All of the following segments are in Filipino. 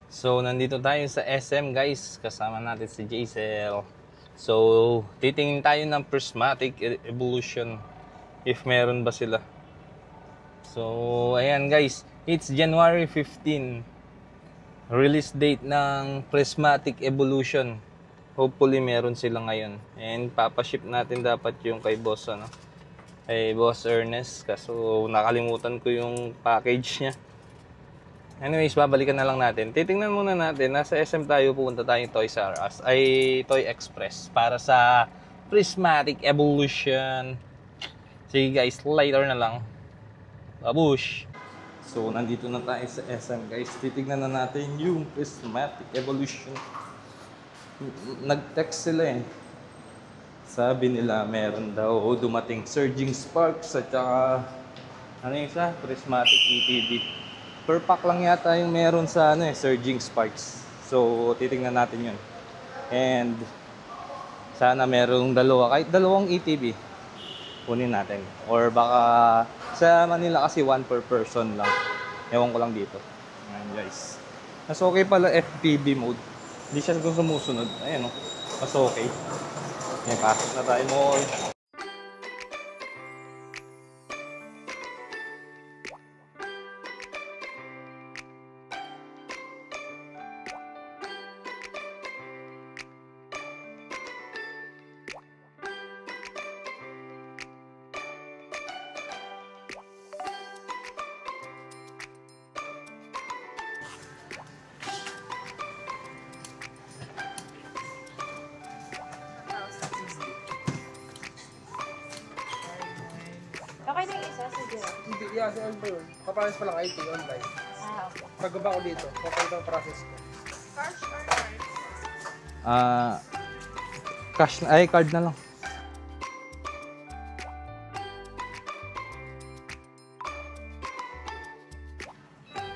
So, nandito tayo sa SM guys. Kasama natin si Jaisel. So, titingin tayo ng prismatic evolution. If meron ba sila. So, ayan guys. It's January 15. Release date ng prismatic evolution. Hopefully meron sila ngayon. And papaship natin dapat yung kay boss, kay boss Ernest. Kaso nakalimutan ko yung package niya. Anyways, babalikan na lang natin. Titingnan muna natin. Nasa SM tayo, pupunta tayong Toys R Us. Toy Express. Para sa Prismatic Evolution. Sige guys, later na lang. Babush! So, nandito na tayo sa SM guys. Titignan na natin yung Prismatic Evolution. Nag-text sila eh. Sabi nila meron daw dumating Surging Sparks at saka ano yung isa? Prismatic ETB. Per pack lang yata yung meron sa Surging Sparks. So, titingnan natin yun. And, sana merong dalawa. Kahit dalawang ETB, kunin natin. Or baka, sa Manila kasi 1 per person lang. Ewan ko lang dito. Ayan guys. Mas okay pala FPV mode. Hindi siya sumusunod. Ayan o. Mas okay. Ayan, pasok na tayo mo. Okay na yung isa, sige. Hindi, yeah, si Alba yun. Paparas pa lang IT online. Okay. Pagbaba ko dito, papalit ang process ko. Cash or card? Cash na, card na lang.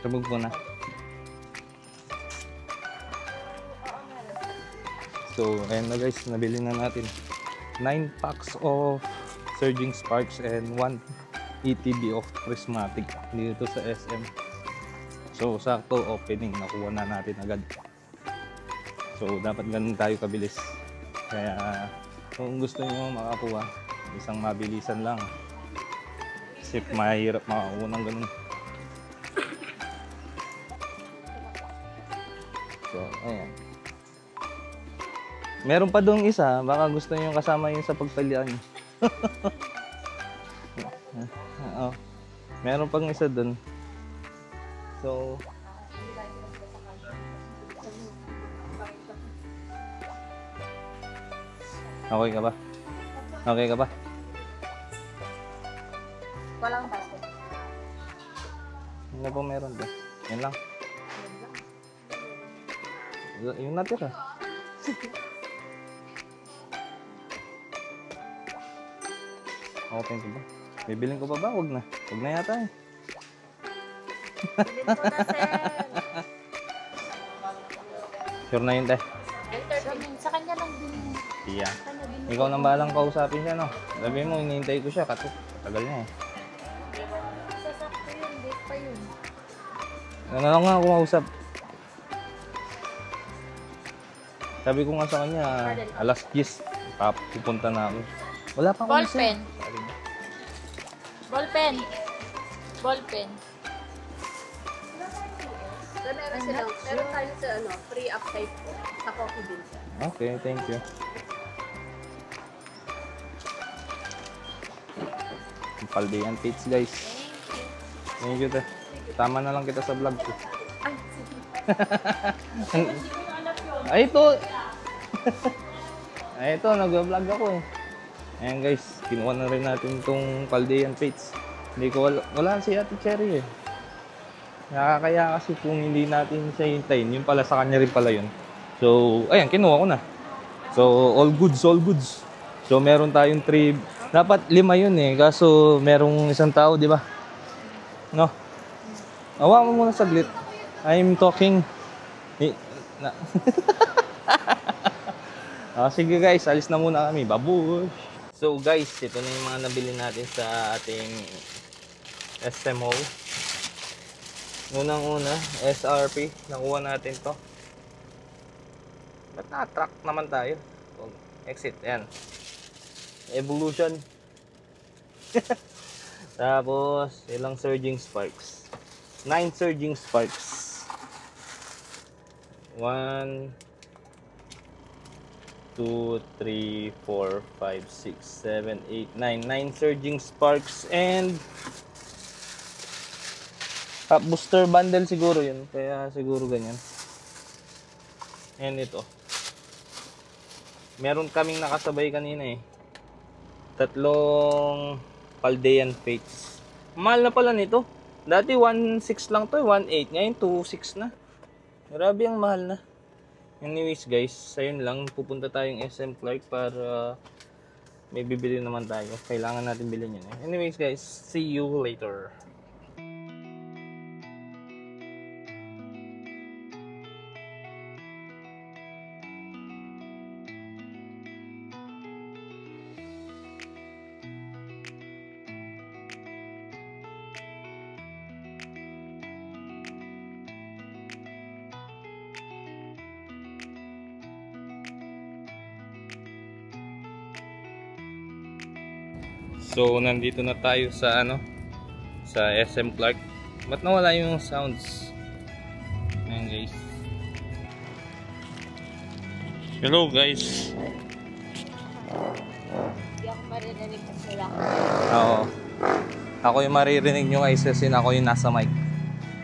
Sabog mo na. So, ayan na guys, nabili na natin 9 packs of Surging Sparks and 1 ETB of Prismatic dito sa SM. So, sakto opening, nakuha na natin agad. So, dapat ganun tayo kabilis. Kaya, kung gusto nyo makakuha, isang mabilisan lang. Kasi mahirap makakuha ng ganun. So, ayan. Meron pa doon isa, baka gusto nyo kasama yun sa pagtalian. Oo. Meron pang isa doon. So, okay ka ba? Okay ka ba? Walang basket. Ano po meron doon? Yan lang. Yung natira. Open ko ba? Bibiling ko pa ba? Huwag na. Huwag na yata eh. Bilhin ko na, sir. Sure na yun, te. Sa kanya lang din. Iya. Kanya din. Ikaw nang bahalang kausapin siya, no? Sabi mo, hinihintay ko siya. Tagal na eh. Sasakto yun, date pa yun. Ano lang nga kumausap. Sabi ko nga sa kanya, alas 10. Pupunta na ako. Wala pa ako. Ballpen. Ballpen. Ballpen. Meron tayo sa free upside po. Sa coffee bean siya. Okay, thank you. Paldean Pits, guys. Thank you, te. Tama na lang kita sa vlog ko. Ay, sige. Ay, ito! Ay, ito, nag-vlog ako eh. Ayan guys, kinuha na rin natin itong Paldean Pits. Hindi ko wala si Ate Cherry eh. Nakakaya kasi kung hindi natin siya hintayin, yun pala sa kanya rin pala yun. So, ayan, kinuha ko na. So, all goods, all goods. So, meron tayong 3, dapat 5 yun eh. Kaso, merong isang tao, di ba? No? Awa mo muna saglit. I'm talking. Sige guys, alis na muna kami. Babush! So guys, ito na yung mga nabili natin sa ating SM Mall. Unang-una, SRP. Nakuha natin to. Ba't na-track naman tayo? Exit, yan. Evolution. Tapos, ilang surging sparks? 9 surging sparks. 1, 2, 3, 4, 5, 6, 7, 8, 9. 9 surging sparks and booster bundle siguro yun. Kaya siguro ganyan. And ito. Meron kaming nakasabay kanina eh. 3 Paldean Fates. Mahal na pala nito. Dati 1.6 lang to, 1.8. Ngayon 2.6 na. Grabe ang mahal na. Anyways guys, ayun lang. Pupunta tayong SM Clark para may bibili naman tayo. Kailangan natin bilhin yun eh. Anyways guys, see you later. So, nandito na tayo sa sa SM Clark. Ba't nawala yung sounds? Ayan guys. Hello guys. Hindi ako maririnig kasi wala ko. Oo. Ako yung maririnig nyo guys kasi ako yung nasa mic.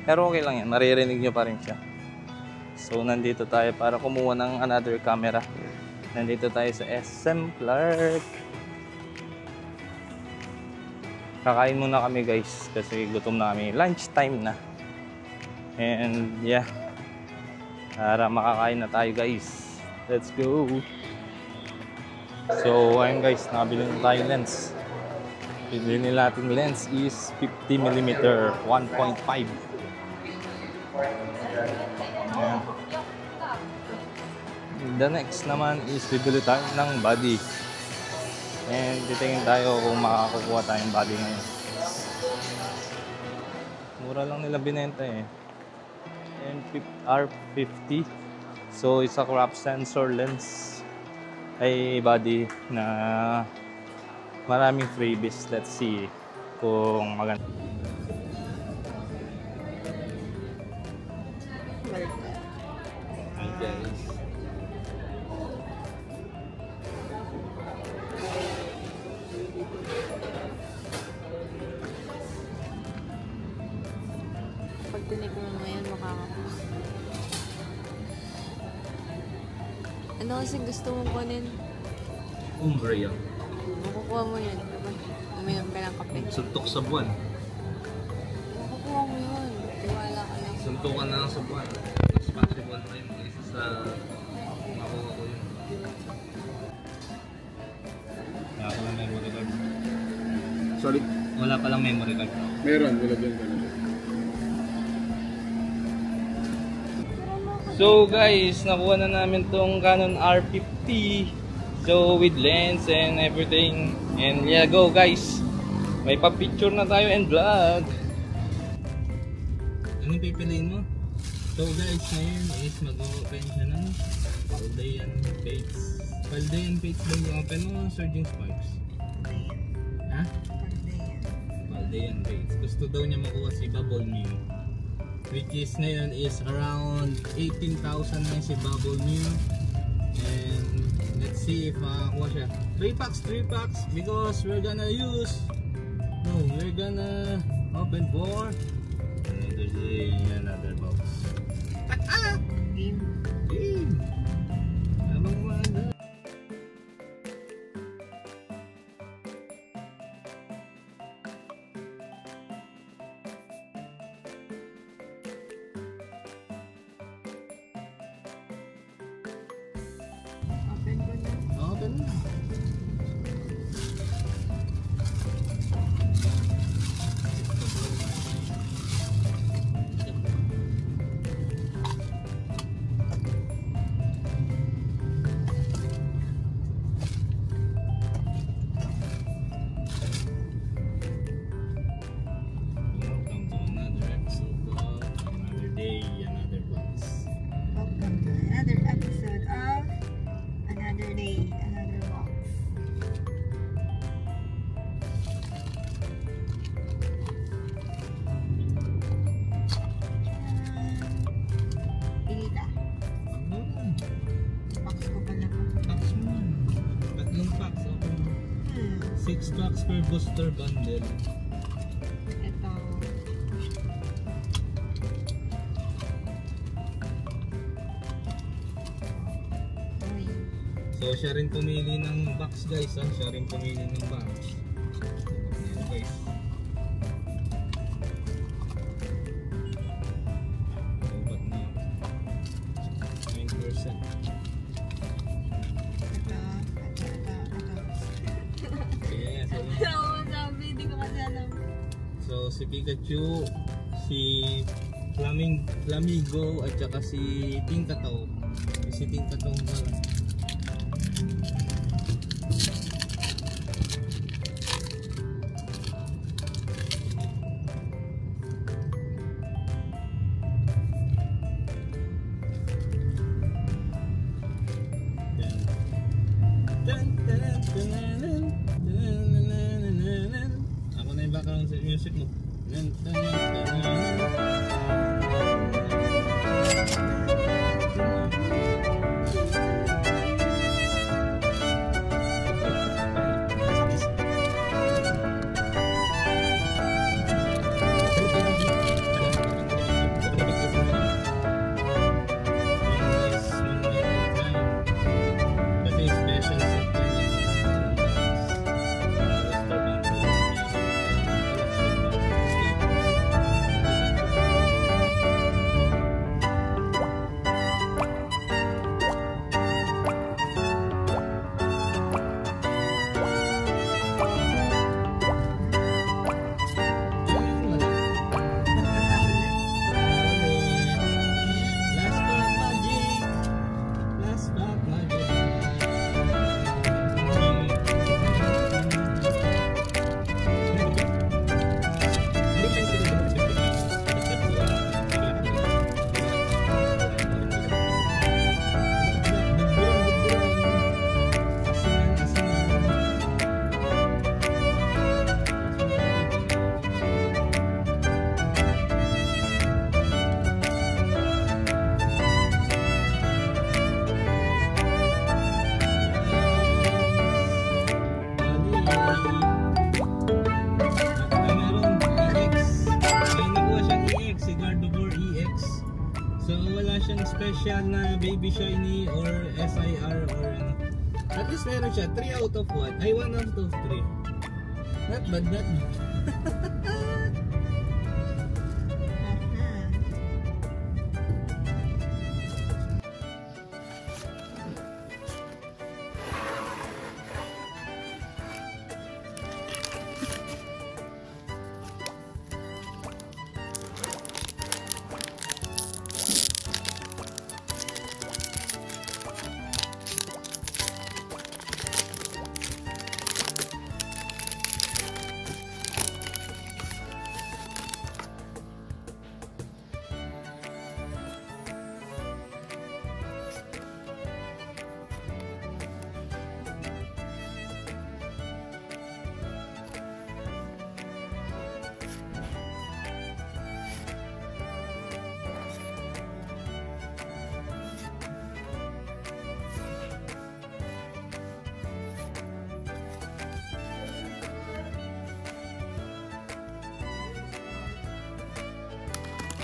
Pero okay lang yan. Maririnig nyo pa rin siya. So, nandito tayo para kumuha ng another camera. Nandito tayo sa SM Clark. Kakain muna kami guys kasi gutom na kami. Lunch time na. And yeah. Para makakain na tayo guys. Let's go. So ayun guys, nakabili na tayo lens. Bili natin lens is 50mm 1.5. Yeah. The next naman is bibili tayo ng body. And titingin tayo kung makakakuha tayong body ngayon. Mura lang nila binenta eh. And R50. So it's a crop sensor lens. Ay body na maraming freebies. Let's see kung maganda. Hi guys. Pag tinig mo ngayon, makakakuha. Ano kasi gusto mong kunin? Umbreon. Makukuha mo yun. Uminom ka ng kape. Suntok sa buwan. Makukuha mo yun. Tiwala ka lang. Suntukan na lang sa buwan. Mas possible na yun kaysa sa makuha ko yun. Wala palang memory card. Sorry? Wala palang memory card. Meron, wala dyan. So guys, nakuha na namin tong Canon R50. So with lens and everything. And yeah, go guys. May pa-picture na tayo and vlog. Anong pipiliin mo? So guys, ngayon is mag-open siya ng Paldean Fates. Paldean Fates ba yung open mo? Surging Sparks? Ha? Paldean Fates. Gusto daw niya makuha si Bubble Mew. Which is ngayon is around 18,000 na si Bubble Mew. And let's see if makakuha siya. 3 packs because we're gonna open for another box. Game. Abang mga Open ko na. open na. Welcome to another episode of Another day, another box. Pili ka. Box ko pala po. Packs mo. Tatlong packs. 6 packs per booster bundle. Ito. Uy. So, siya rin pumili ng box guys. Ha? Siya rin pumili ng box. Ayan guys. Upat na. 9%. Yes, Oo, sabi, hindi ko kasi alam. so, si Pikachu, si Flamigo, at saka si Tinkataw. Si Tinkataw pala. Ako na yung background music mo. Kasi special set Last pack magic. So wala siyang special na baby shiny or SIR or ano. At least meron siya 3 out of 1. Ay 1 out of 3. Not bad, not bad.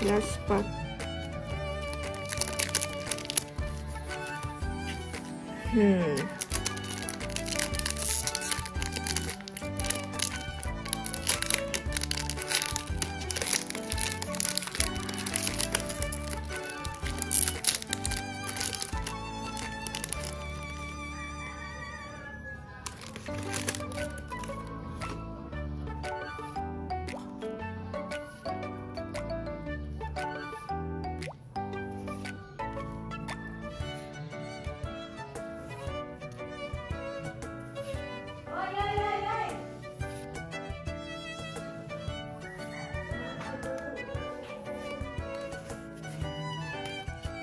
Last pack.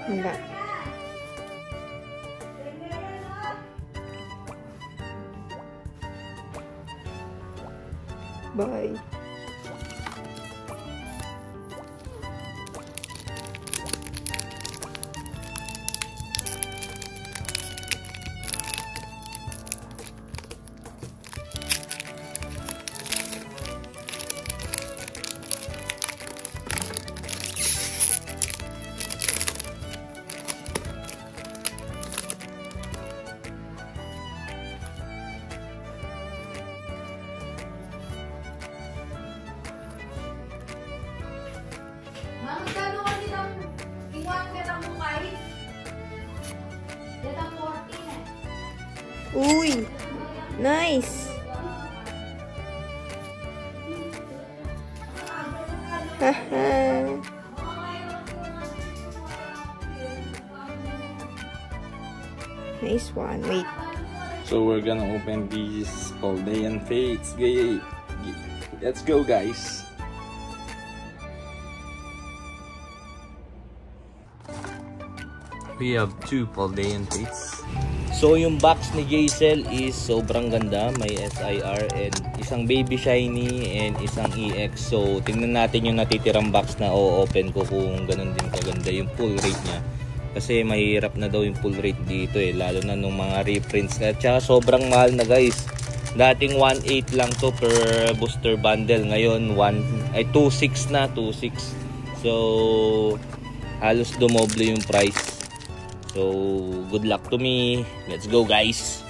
Handa. Bye. Ma'am, magkano kasi ng iwan ka ng mukay? Yan ang 14 eh. Uy! Nice! Haha! Nice one. Wait. So we're gonna open these Paldean Fates. Let's go, guys. We have 2 Paldean Fates. So yung box ni Jaisel is sobrang ganda. May SIR and isang baby shiny and isang EX. So tingnan natin yung natitirang box na o-open ko kung ganun din kaganda yung full rate niya. Kasi mahirap na daw yung full rate dito eh. Lalo na nung mga reprints. At saka sobrang mahal na guys. Dating 1.8 lang to per booster bundle. Ngayon 2.6 na. 2.6. So halos dumoble yung price. So good luck to me. Let's go, guys.